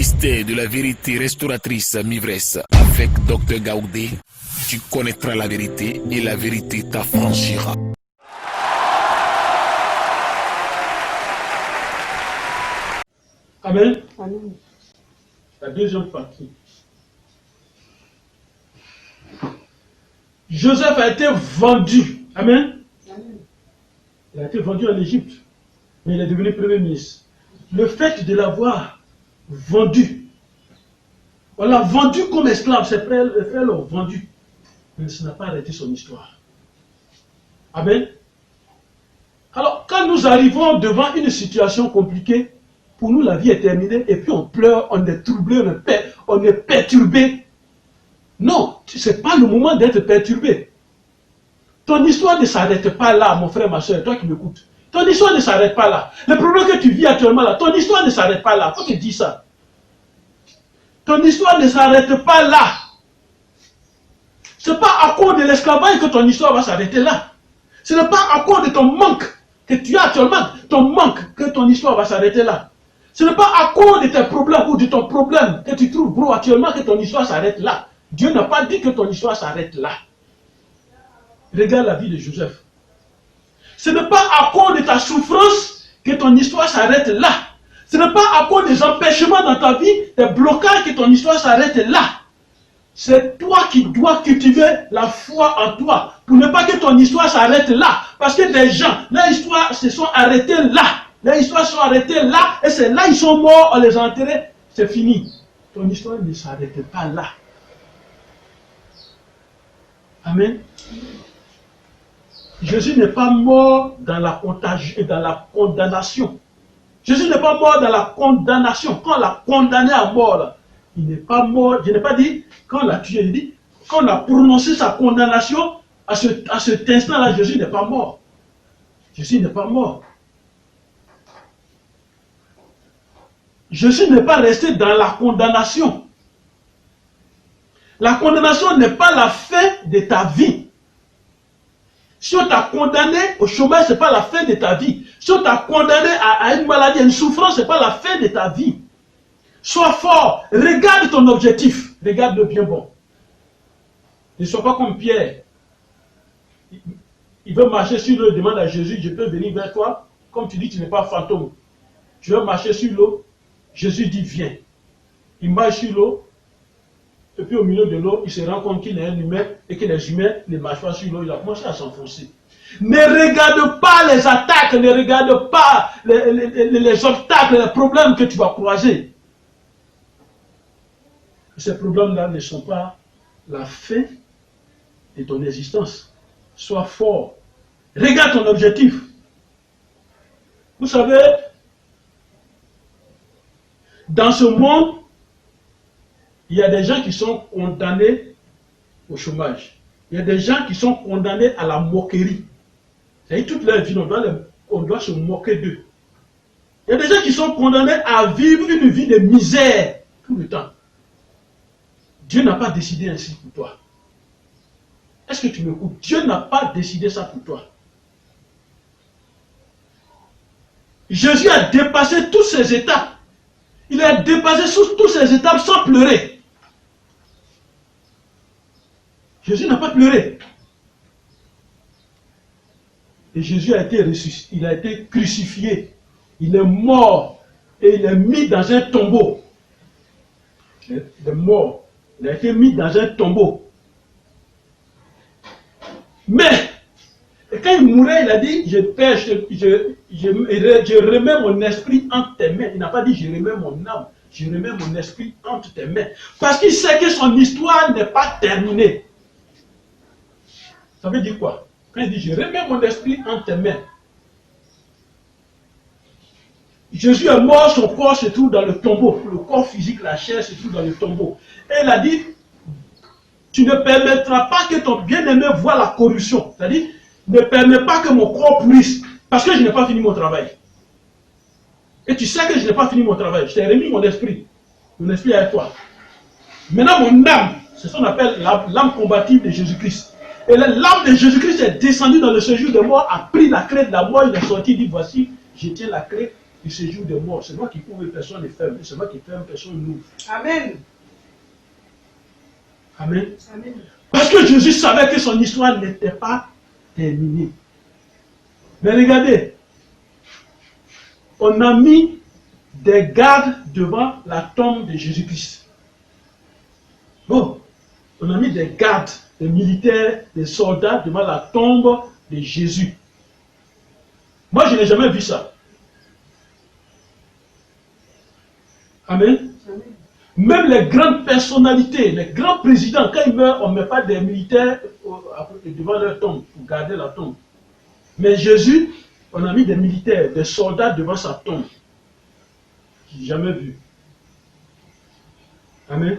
mystère de la vérité restauratrice Mivresse avec Dr Gaoudé, tu connaîtras la vérité et la vérité t'affranchira. Amen. Amen. La deuxième partie. Joseph a été vendu. Amen. Amen. Il a été vendu en Égypte, mais il est devenu premier ministre. Le fait de l'avoir vendu, on l'a vendu comme esclave, ses frères l'ont vendu, mais ça n'a pas arrêté son histoire. Amen. Alors, quand nous arrivons devant une situation compliquée, pour nous la vie est terminée, et puis on pleure, on est troublé, on est perturbé. Non, ce n'est pas le moment d'être perturbé. Ton histoire ne s'arrête pas là, mon frère, ma soeur, toi qui m'écoutes. Ton histoire ne s'arrête pas là. Le problème que tu vis actuellement là, ton histoire ne s'arrête pas là. Il faut te dire ça. Ton histoire ne s'arrête pas là. Ce n'est pas à cause de l'esclavage que ton histoire va s'arrêter là. Ce n'est pas à cause de ton manque que tu as actuellement, ton manque, que ton histoire va s'arrêter là. Ce n'est pas à cause de tes problèmes ou de ton problème que tu trouves gros actuellement que ton histoire s'arrête là. Dieu n'a pas dit que ton histoire s'arrête là. Regarde la vie de Joseph. Ce n'est pas à cause de ta souffrance que ton histoire s'arrête là. Ce n'est pas à cause des empêchements dans ta vie, des blocages que ton histoire s'arrête là. C'est toi qui dois cultiver la foi en toi pour ne pas que ton histoire s'arrête là. Parce que des gens, leur histoire se sont arrêtées là. Leurs histoires sont arrêtées là et c'est là ils sont morts, on les a enterrés. C'est fini. Ton histoire ne s'arrête pas là. Amen. Jésus n'est pas mort dans la condamnation. Jésus n'est pas mort dans la condamnation. Quand on l'a condamné à mort, là, il n'est pas mort. Je n'ai pas dit quand on l'a tué, il dit quand on a prononcé sa condamnation, à cet instant-là, Jésus n'est pas mort. Jésus n'est pas mort. Jésus n'est pas resté dans la condamnation. La condamnation n'est pas la fin de ta vie. Si on t'a condamné au chômage, ce n'est pas la fin de ta vie. Si on t'a condamné à une maladie, à une souffrance, ce n'est pas la fin de ta vie. Sois fort, regarde ton objectif, regarde-le bien bon. Ne sois pas comme Pierre. Il veut marcher sur l'eau, il demande à Jésus, je peux venir vers toi. Comme tu dis, tu n'es pas fantôme. Tu veux marcher sur l'eau, Jésus dit viens. Il marche sur l'eau, et puis au milieu de l'eau, il se rend compte qu'il est un humain et que les humains ne marchent pas sur l'eau, il a commencé à s'enfoncer. Ne regarde pas les attaques, ne regarde pas les obstacles, les problèmes que tu vas croiser. Ces problèmes-là ne sont pas la fin de ton existence. Sois fort. Regarde ton objectif. Vous savez, dans ce monde, il y a des gens qui sont condamnés au chômage. Il y a des gens qui sont condamnés à la moquerie. C'est-à-dire toute leur vie, on doit se moquer d'eux. Il y a des gens qui sont condamnés à vivre une vie de misère tout le temps. Dieu n'a pas décidé ainsi pour toi. Est-ce que tu m'écoutes? Dieu n'a pas décidé ça pour toi. Jésus a dépassé toutes ces étapes. Il a dépassé toutes ces étapes sans pleurer. Jésus n'a pas pleuré. Et Jésus a été ressuscité, il a été crucifié. Il est mort et il est mis dans un tombeau. Il est mort. Il a été mis dans un tombeau. Mais, quand il mourait, il a dit, je remets mon esprit entre tes mains. Il n'a pas dit, je remets mon âme. Je remets mon esprit entre tes mains. Parce qu'il sait que son histoire n'est pas terminée. Ça veut dire quoi? Quand il dit, je remets mon esprit entre tes mains. Jésus est mort, son corps se trouve dans le tombeau. Le corps physique, la chair se trouve dans le tombeau. Et il a dit, tu ne permettras pas que ton bien-aimé voie la corruption. C'est-à-dire, ne permets pas que mon corps pourrisse. Parce que je n'ai pas fini mon travail. Et tu sais que je n'ai pas fini mon travail. Je t'ai remis mon esprit. Mon esprit est avec toi. Maintenant, mon âme, c'est ce qu'on appelle l'âme combative de Jésus-Christ. Et l'âme de Jésus-Christ est descendue dans le séjour de mort, a pris la clé de la mort, il est sorti, il dit, voici, je tiens la clé du séjour des morts. C'est moi qui ouvre, personne n'est ferme. C'est moi qui ferme, personne n'ouvre. Amen. Amen. Amen. Parce que Jésus savait que son histoire n'était pas terminée. Mais regardez, on a mis des gardes devant la tombe de Jésus-Christ. Bon, on a mis des gardes, des militaires, des soldats devant la tombe de Jésus. Moi, je n'ai jamais vu ça. Amen. Amen. Même les grandes personnalités, les grands présidents, quand ils meurent, on ne met pas des militaires devant leur tombe pour garder la tombe. Mais Jésus, on a mis des militaires, des soldats devant sa tombe. Je n'ai jamais vu. Amen.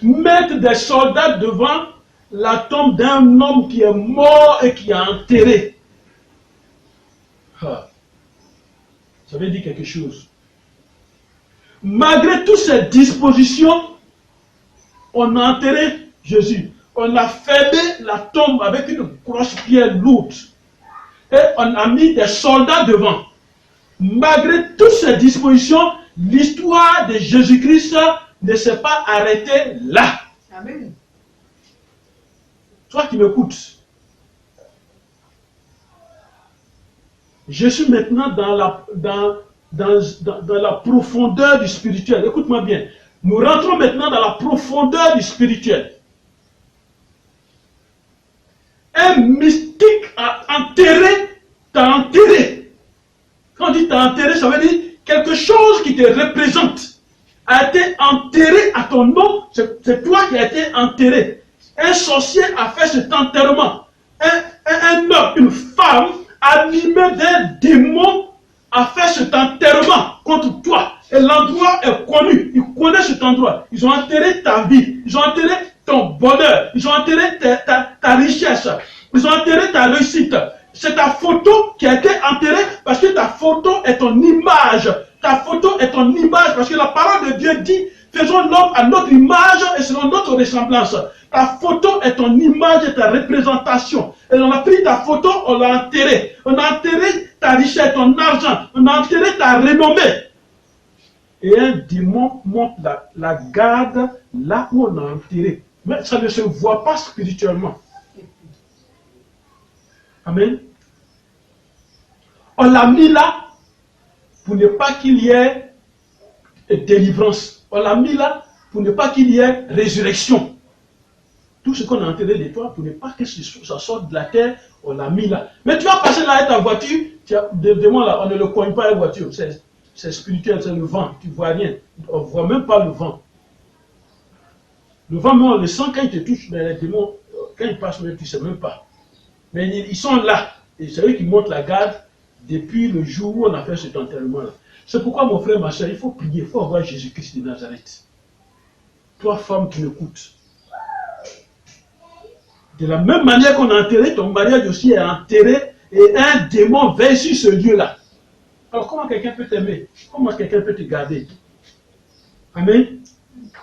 Mettre des soldats devant la tombe d'un homme qui est mort et qui est enterré. Ah. Ça veut dire quelque chose. Malgré toutes ces dispositions, on a enterré Jésus. On a fermé la tombe avec une grosse pierre lourde. Et on a mis des soldats devant. Malgré toutes ces dispositions, l'histoire de Jésus-Christ ne s'est pas arrêtée là. Amen. Toi qui m'écoutes, je suis maintenant dans la profondeur du spirituel. Écoute-moi bien. Nous rentrons maintenant dans la profondeur du spirituel. Un mystique a enterré, t'a enterré. Quand on dit t'a enterré, ça veut dire quelque chose qui te représente a été enterré à ton nom. C'est toi qui as été enterré. Un sorcier a fait cet enterrement. Un homme, une femme animée d'un démon a fait cet enterrement contre toi. Et l'endroit est connu. Ils connaissent cet endroit. Ils ont enterré ta vie. Ils ont enterré ton bonheur. Ils ont enterré ta richesse. Ils ont enterré ta réussite. C'est ta photo qui a été enterrée parce que ta photo est ton image. Ta photo est ton image parce que la parole de Dieu dit faisons l'homme à notre image et selon notre ressemblance. Ta photo est ton image et ta représentation. Et on a pris ta photo, on l'a enterrée. On a enterré ta richesse, ton argent. On a enterré ta renommée. Et un démon monte la garde là où on a enterré. Mais ça ne se voit pas spirituellement. Amen. On l'a mis là pour ne pas qu'il y ait délivrance. On l'a mis là pour ne pas qu'il y ait résurrection. Tout ce qu'on a enterré de toi, pour ne pas que ça sorte de la terre, on l'a mis là. Mais tu vas passer là avec ta voiture, devant là, on ne le cogne pas la voiture. C'est spirituel, c'est le vent, tu ne vois rien. On ne voit même pas le vent. Le vent, mais on le sent quand il te touche, mais les démons, quand ils passent, tu ne sais même pas. Mais ils sont là. Et c'est eux qui montent la garde depuis le jour où on a fait cet enterrement-là. C'est pourquoi, mon frère, ma soeur, il faut prier, il faut avoir Jésus-Christ de Nazareth. Toi, femme, tu m'écoutes. De la même manière qu'on a enterré, ton mariage aussi est enterré et un démon veille sur ce lieu-là. Alors, comment quelqu'un peut t'aimer? Comment quelqu'un peut te garder? Amen.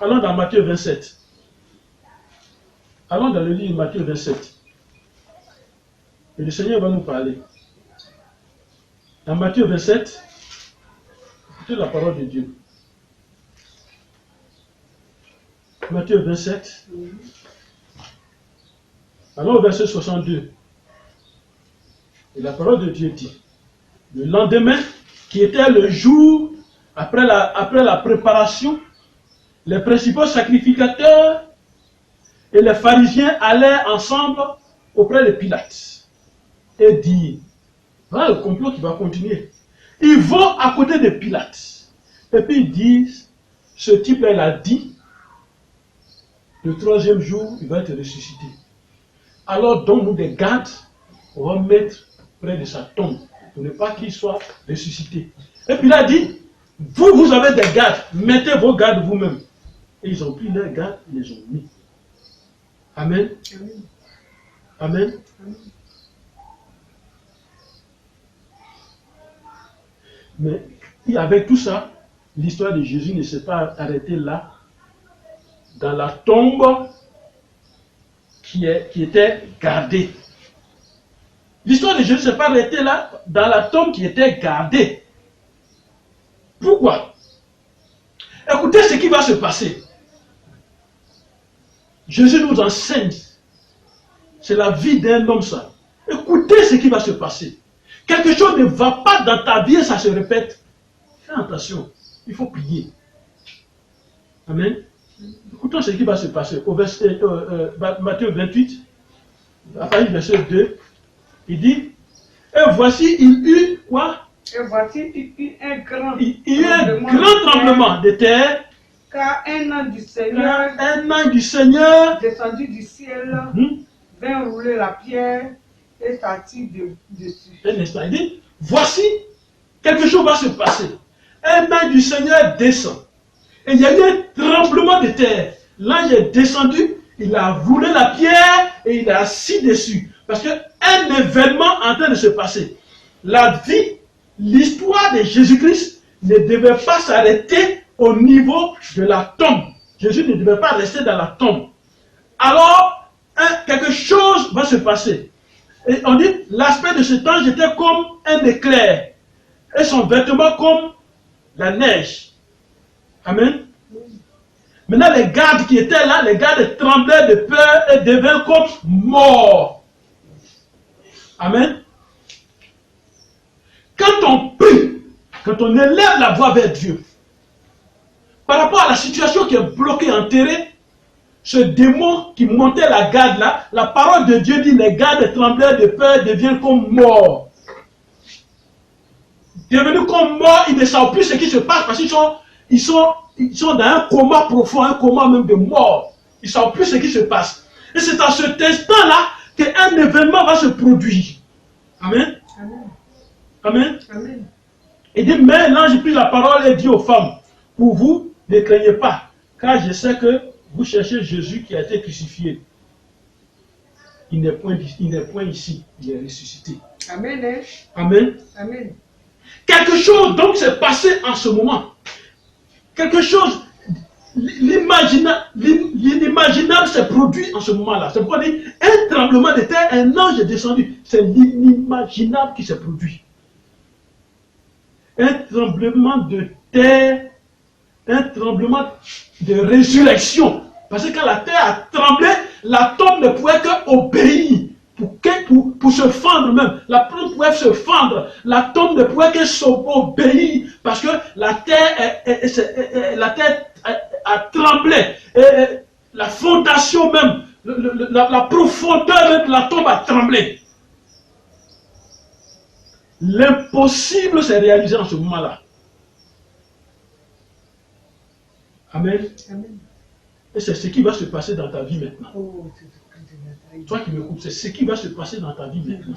Allons dans Matthieu 27. Allons dans le livre de Matthieu 27. Et le Seigneur va nous parler. Dans Matthieu 27, écoutez la parole de Dieu. Matthieu 27. Allons au verset 62. Et la parole de Dieu dit, le lendemain, qui était le jour après la préparation, les principaux sacrificateurs et les pharisiens allèrent ensemble auprès de Pilate et dirent, voilà le complot qui va continuer. Ils vont à côté de Pilate et puis ils disent, ce type-là il a dit, le troisième jour, il va être ressuscité. Alors donne-nous des gardes, on va mettre près de sa tombe pour ne pas qu'il soit ressuscité. Et puis il a dit, vous avez des gardes, mettez vos gardes vous-même. Et ils ont pris leurs gardes, ils les ont mis. Amen. Amen. Amen. Amen. Mais avec tout ça, l'histoire de Jésus ne s'est pas arrêtée là, dans la tombe qui était gardée. L'histoire de Jésus ne s'est pas arrêtée là, dans la tombe qui était gardée. Pourquoi? Écoutez ce qui va se passer. Jésus nous enseigne. C'est la vie d'un homme ça. Écoutez ce qui va se passer. Quelque chose ne va pas dans ta vie et ça se répète. Fais attention. Il faut prier. Amen. Écoutons ce qui va se passer. Au verset, Matthieu 28, à partir du verset 2, il dit, et voici, il eut quoi? Et voici, il y eut un grand tremblement de terre. Car un ange du Seigneur, descendu du ciel, vint rouler la pierre et s'assit dessus. Un instant, il dit, voici, quelque chose va se passer. Un ange du Seigneur descend. Et il y a eu un tremblement de terre. L'ange est descendu, il a roulé la pierre et il a assis dessus. Parce qu'un événement est en train de se passer. La vie, l'histoire de Jésus-Christ ne devait pas s'arrêter au niveau de la tombe. Jésus ne devait pas rester dans la tombe. Alors, quelque chose va se passer. Et on dit, l'aspect de cet ange était comme un éclair. Et son vêtement comme la neige. Amen. Maintenant, les gardes qui étaient là, les gardes tremblaient de peur et devenaient comme morts. Amen. Quand on prie, quand on élève la voix vers Dieu, par rapport à la situation qui est bloquée, enterrée, ce démon qui montait la garde là, la parole de Dieu dit, les gardes tremblaient de peur, deviennent comme morts. Devenus comme morts, ils ne savent plus ce qui se passe parce qu'ils sont dans un coma profond, un coma même de mort. Ils ne savent plus ce qui se passe. Et c'est à cet instant-là qu'un événement va se produire. Amen. Amen. Amen. Amen. Il dit, mais l'ange prit la parole et dit aux femmes, pour vous, ne craignez pas, car je sais que vous cherchez Jésus qui a été crucifié. Il n'est point ici, il est ressuscité. Amen. Amen. Amen. Quelque chose donc s'est passé en ce moment. Quelque chose, l'inimaginable s'est produit en ce moment-là. C'est pourquoi on dit, un tremblement de terre, un ange est descendu. C'est l'inimaginable qui s'est produit. Un tremblement de terre, un tremblement de résurrection. Parce que quand la terre a tremblé, la tombe ne pouvait qu'obéir. Pour se fendre même. La tombe pouvait se fendre. La tombe ne pouvait que s'obéir. Parce que la terre a tremblé. Et la fondation même, la profondeur même de la tombe a tremblé. L'impossible s'est réalisé en ce moment-là. Amen. Amen. Et c'est ce qui va se passer dans ta vie maintenant. Oh, Toi qui m'écoutes, c'est ce qui va se passer dans ta vie maintenant.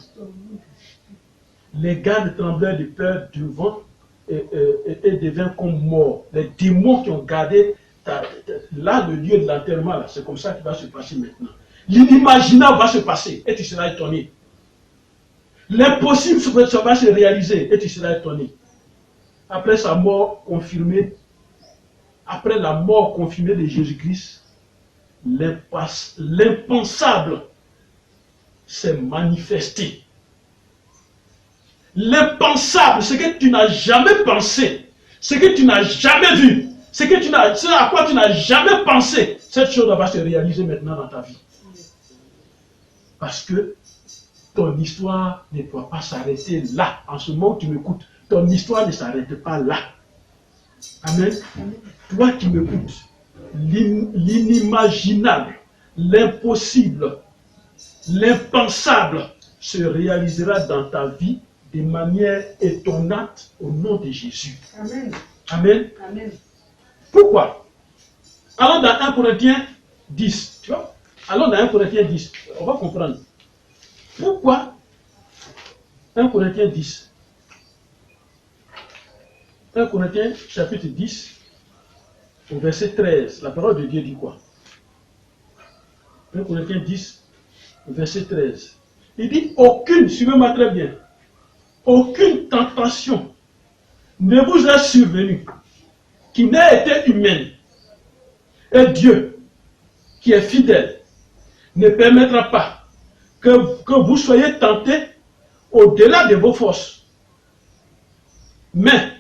Les gardes tremblaient de peur devant et deviennent comme morts. Les démons qui ont gardé là le lieu de l'enterrement, c'est comme ça qu'il va se passer maintenant. L'inimaginable va se passer et tu seras étonné. L'impossible ça va se réaliser et tu seras étonné. Après sa mort confirmée, après la mort confirmée de Jésus-Christ, l'impensable s'est manifesté. L'impensable, ce que tu n'as jamais pensé, ce que tu n'as jamais vu, ce à quoi tu n'as jamais pensé, cette chose va se réaliser maintenant dans ta vie. Parce que ton histoire ne doit pas s'arrêter là. En ce moment où tu m'écoutes, ton histoire ne s'arrête pas là. Amen. Toi qui m'écoutes, l'inimaginable, l'impossible, l'impensable se réalisera dans ta vie de manière étonnante au nom de Jésus. Amen. Amen. Amen. Pourquoi? Allons dans 1 Corinthiens 10. Tu vois? Allons dans 1 Corinthiens 10. On va comprendre. Pourquoi 1 Corinthiens 10. 1 Corinthiens chapitre 10, au verset 13. La parole de Dieu dit quoi? 1 Corinthiens 10, au verset 13. Il dit, aucune, suivez-moi très bien, aucune tentation ne vous est survenue qui n'ait été humaine. Et Dieu, qui est fidèle, ne permettra pas que vous soyez tentés au-delà de vos forces. Mais,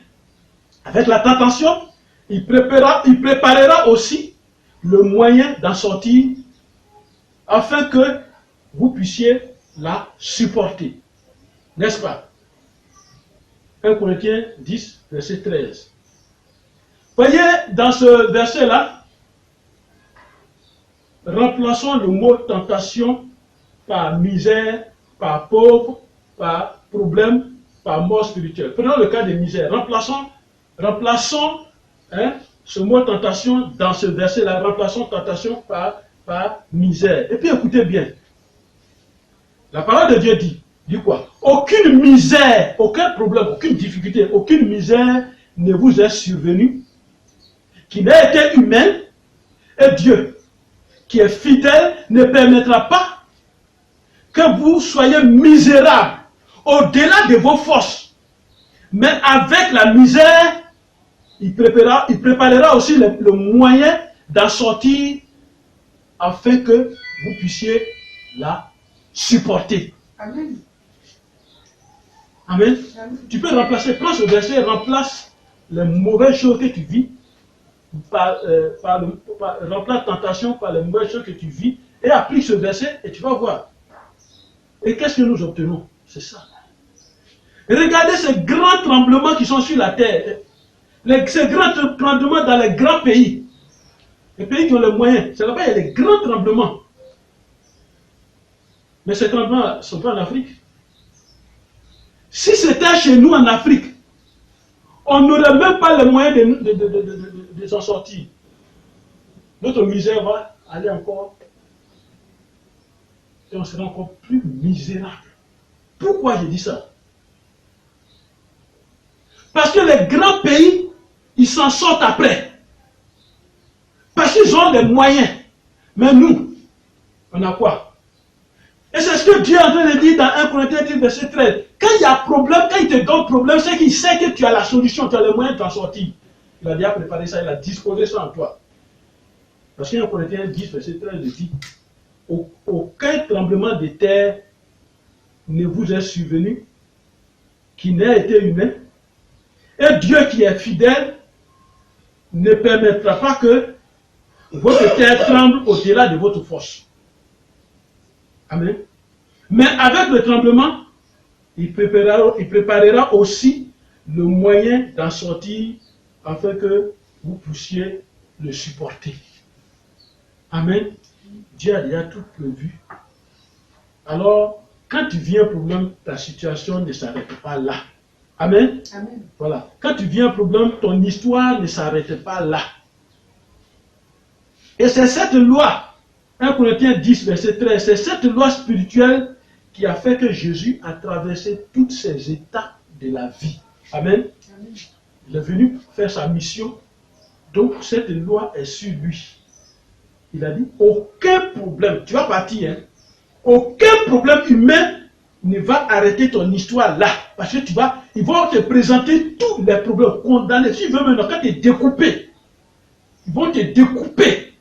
avec la tentation, il préparera aussi le moyen d'en sortir afin que vous puissiez la supporter. N'est-ce pas? 1 Corinthiens 10, verset 13. Voyez, dans ce verset-là, remplaçons le mot tentation par misère, par pauvre, par problème, par mort spirituelle. Prenons le cas de misère. Remplaçons ce mot tentation dans ce verset-là. Remplaçons tentation par misère. Et puis écoutez bien. La parole de Dieu dit quoi? Aucune misère, aucun problème, aucune difficulté, aucune misère ne vous est survenue qui n'a été humaine, et Dieu, qui est fidèle, ne permettra pas que vous soyez misérables au-delà de vos forces. Mais avec la misère, il préparera aussi le moyen d'en sortir afin que vous puissiez la supporter. Amen. Amen. Amen. Tu peux remplacer, prends ce verset, remplace les mauvaises choses que tu vis, remplace tentation par les mauvaises choses que tu vis, et applique ce verset et tu vas voir. Et qu'est-ce que nous obtenons? C'est ça. Regardez ces grands tremblements qui sont sur la terre, ces grands tremblements dans les grands pays, les pays qui ont les moyens, c'est là-bas il y a les grands tremblements. Mais ces tremblements ne sont pas en Afrique. Si c'était chez nous en Afrique, on n'aurait même pas les moyens de s'en sortir. Notre misère va aller encore, et on sera encore plus misérable. Pourquoi je dis ça? Parce que les grands pays, ils s'en sortent après. Parce qu'ils ont les moyens. Mais nous, on a quoi? Et c'est ce que Dieu est en train de dire dans 1 Corinthiens 10, verset 13. Quand il y a problème, quand il te donne problème, c'est qu'il sait que tu as la solution, tu as les moyens de t'en sortir. Il a déjà préparé ça, il a disposé ça en toi. Parce que 1 Corinthiens 10, verset 13 dit, aucun tremblement de terre ne vous est survenu qui n'ait été humain. Et Dieu qui est fidèle ne permettra pas que votre terre tremble au-delà de votre force. Amen. Mais avec le tremblement, il préparera aussi le moyen d'en sortir afin que vous puissiez le supporter. Amen. Dieu a déjà tout prévu. Alors, quand tu viens un problème, ta situation ne s'arrête pas là. Amen. Amen. Voilà. Quand tu viens un problème, ton histoire ne s'arrête pas là. Et c'est cette loi, 1 Corinthiens 10, verset 13, c'est cette loi spirituelle qui a fait que Jésus a traversé toutes ces étapes de la vie. Amen. Amen. Il est venu faire sa mission, donc cette loi est sur lui. Il a dit, aucun problème, tu vas partir, hein, aucun problème humain ne va arrêter ton histoire là. Parce que ils vont te présenter tous les problèmes, condamnés. Si tu veux maintenant, quand tu es découpé, ils vont te découper.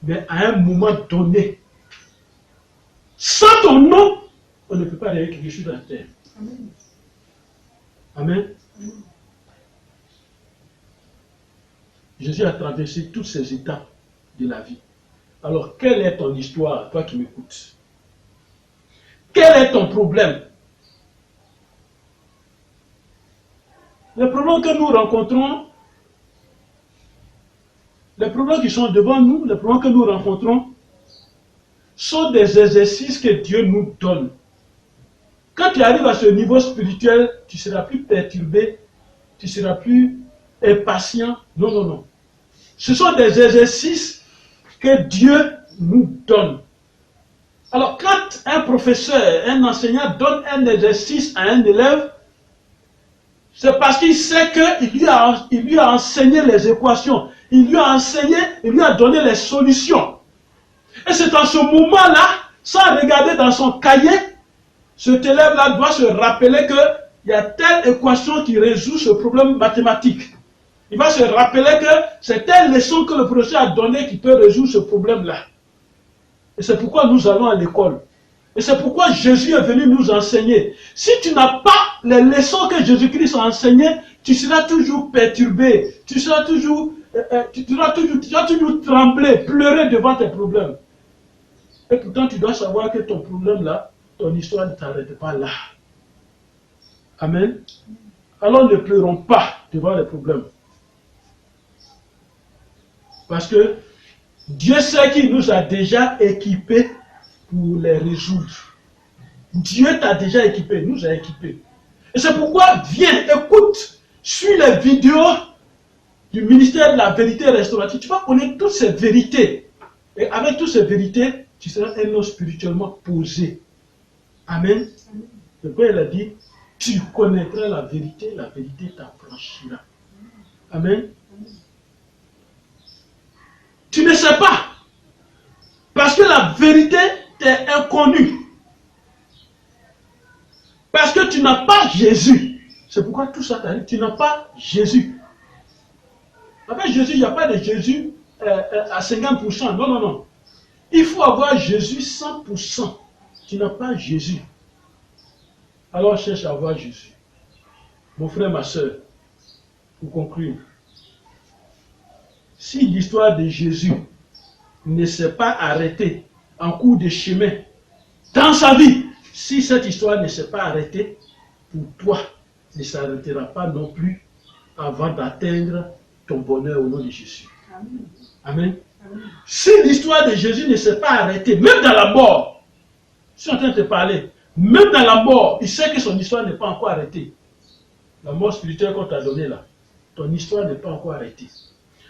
Mais à un moment donné, sans ton nom, on ne peut pas réveiller quelque chose dans la terre. Amen. Amen. Jésus a traversé toutes ces étapes de la vie. Alors, quelle est ton histoire, toi qui m'écoutes? Quel est ton problème? Les problèmes que nous rencontrons, les problèmes qui sont devant nous, les problèmes que nous rencontrons, sont des exercices que Dieu nous donne. Quand tu arrives à ce niveau spirituel, tu ne seras plus perturbé, tu ne seras plus impatient. Non, non, non. Ce sont des exercices que Dieu nous donne. Alors, quand un professeur, un enseignant donne un exercice à un élève, c'est parce qu'il sait qu'il lui a enseigné les équations, il lui a enseigné, il lui a donné les solutions. Et c'est en ce moment-là, sans regarder dans son cahier, cet élève-là doit se rappeler qu'il y a telle équation qui résout ce problème mathématique. Il va se rappeler que c'est telle leçon que le professeur a donnée qui peut résoudre ce problème-là. Et c'est pourquoi nous allons à l'école. Et c'est pourquoi Jésus est venu nous enseigner. Si tu n'as pas les leçons que Jésus-Christ a enseignées, tu seras toujours perturbé. Tu vas toujours trembler, pleurer devant tes problèmes. Et pourtant, tu dois savoir que ton problème là, ton histoire ne t'arrête pas là. Amen. Alors ne pleurons pas devant les problèmes. Parce que Dieu sait qu'il nous a déjà équipés pour les résoudre. Dieu t'a déjà équipé, nous a équipés. Et c'est pourquoi, viens, écoute, suis les vidéos du ministère de la vérité restaurative. Tu vas connaître toutes ces vérités. Et avec toutes ces vérités, tu seras un homme spirituellement posé. Amen. Le Père a dit, tu connaîtras la vérité t'affranchira. Amen. Tu ne sais pas. Parce que la vérité t'est inconnue. Parce que tu n'as pas Jésus. C'est pourquoi tout ça t'arrive. Tu n'as pas Jésus. Avec Jésus, il n'y a pas de Jésus à 50%. Non, non, non. Il faut avoir Jésus 100%. Tu n'as pas Jésus. Alors cherche à avoir Jésus. Mon frère, ma soeur, pour conclure. Si l'histoire de Jésus ne s'est pas arrêtée en cours de chemin dans sa vie, si cette histoire ne s'est pas arrêtée, pour toi, ne s'arrêtera pas non plus avant d'atteindre ton bonheur au nom de Jésus. Amen. Amen. Amen. Si l'histoire de Jésus ne s'est pas arrêtée, même dans la mort, je suis en train de te parler, même dans la mort, il sait que son histoire n'est pas encore arrêtée. La mort spirituelle qu'on t'a donnée là, ton histoire n'est pas encore arrêtée.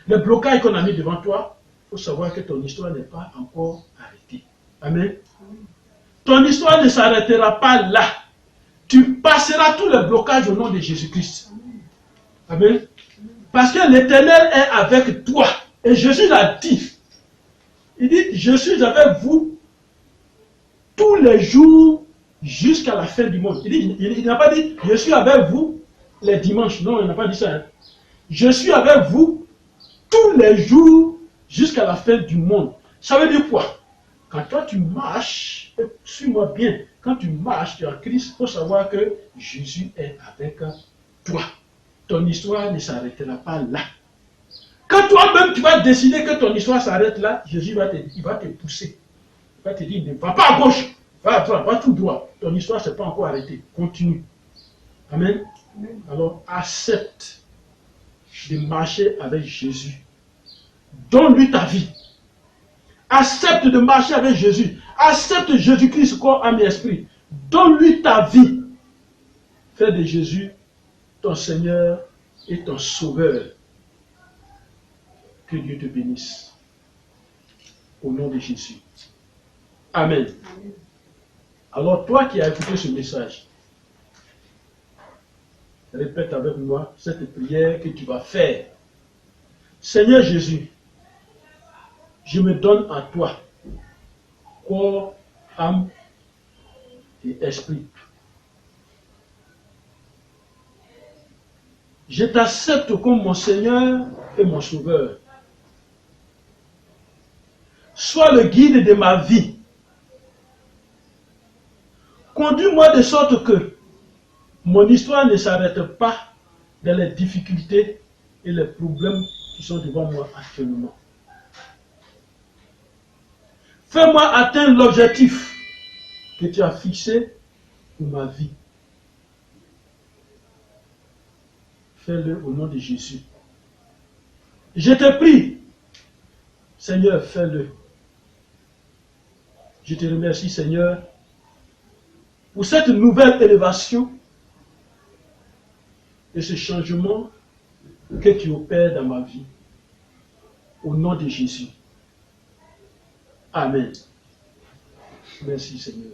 Le blocage qu'on a mis devant toi, il faut savoir que ton histoire n'est pas encore arrêtée. Amen. Ton histoire ne s'arrêtera pas là. Tu passeras tous les blocages au nom de Jésus-Christ. Amen. Parce que l'Éternel est avec toi. Et Jésus l'a dit. Il dit, je suis avec vous tous les jours jusqu'à la fin du monde. Il n'a pas dit, je suis avec vous les dimanches. Non, il n'a pas dit ça. Hein. Je suis avec vous tous les jours jusqu'à la fin du monde. Ça veut dire quoi? Quand toi tu marches, suis-moi bien, quand tu marches en Christ, il faut savoir que Jésus est avec toi. Ton histoire ne s'arrêtera pas là. Quand toi-même tu vas décider que ton histoire s'arrête là, Jésus va te pousser. Il va te dire, ne va pas à gauche, va à droite, va tout droit. Ton histoire ne s'est pas encore arrêtée. Continue. Amen. Amen. Alors accepte de marcher avec Jésus. Donne-lui ta vie. Accepte de marcher avec Jésus. Accepte Jésus-Christ, corps, âme et esprit. Donne-lui ta vie. Fais de Jésus ton Seigneur et ton Sauveur. Que Dieu te bénisse. Au nom de Jésus. Amen. Amen. Alors toi qui as écouté ce message, répète avec moi cette prière que tu vas faire. Seigneur Jésus, je me donne à toi, corps, âme et esprit. Je t'accepte comme mon Seigneur et mon Sauveur. Sois le guide de ma vie. Conduis-moi de sorte que mon histoire ne s'arrête pas dans les difficultés et les problèmes qui sont devant moi actuellement. Fais-moi atteindre l'objectif que tu as fixé pour ma vie. Fais-le au nom de Jésus. Je te prie, Seigneur, fais-le. Je te remercie, Seigneur, pour cette nouvelle élévation et ce changement que tu opères dans ma vie. Au nom de Jésus. Amen. Merci, Seigneur.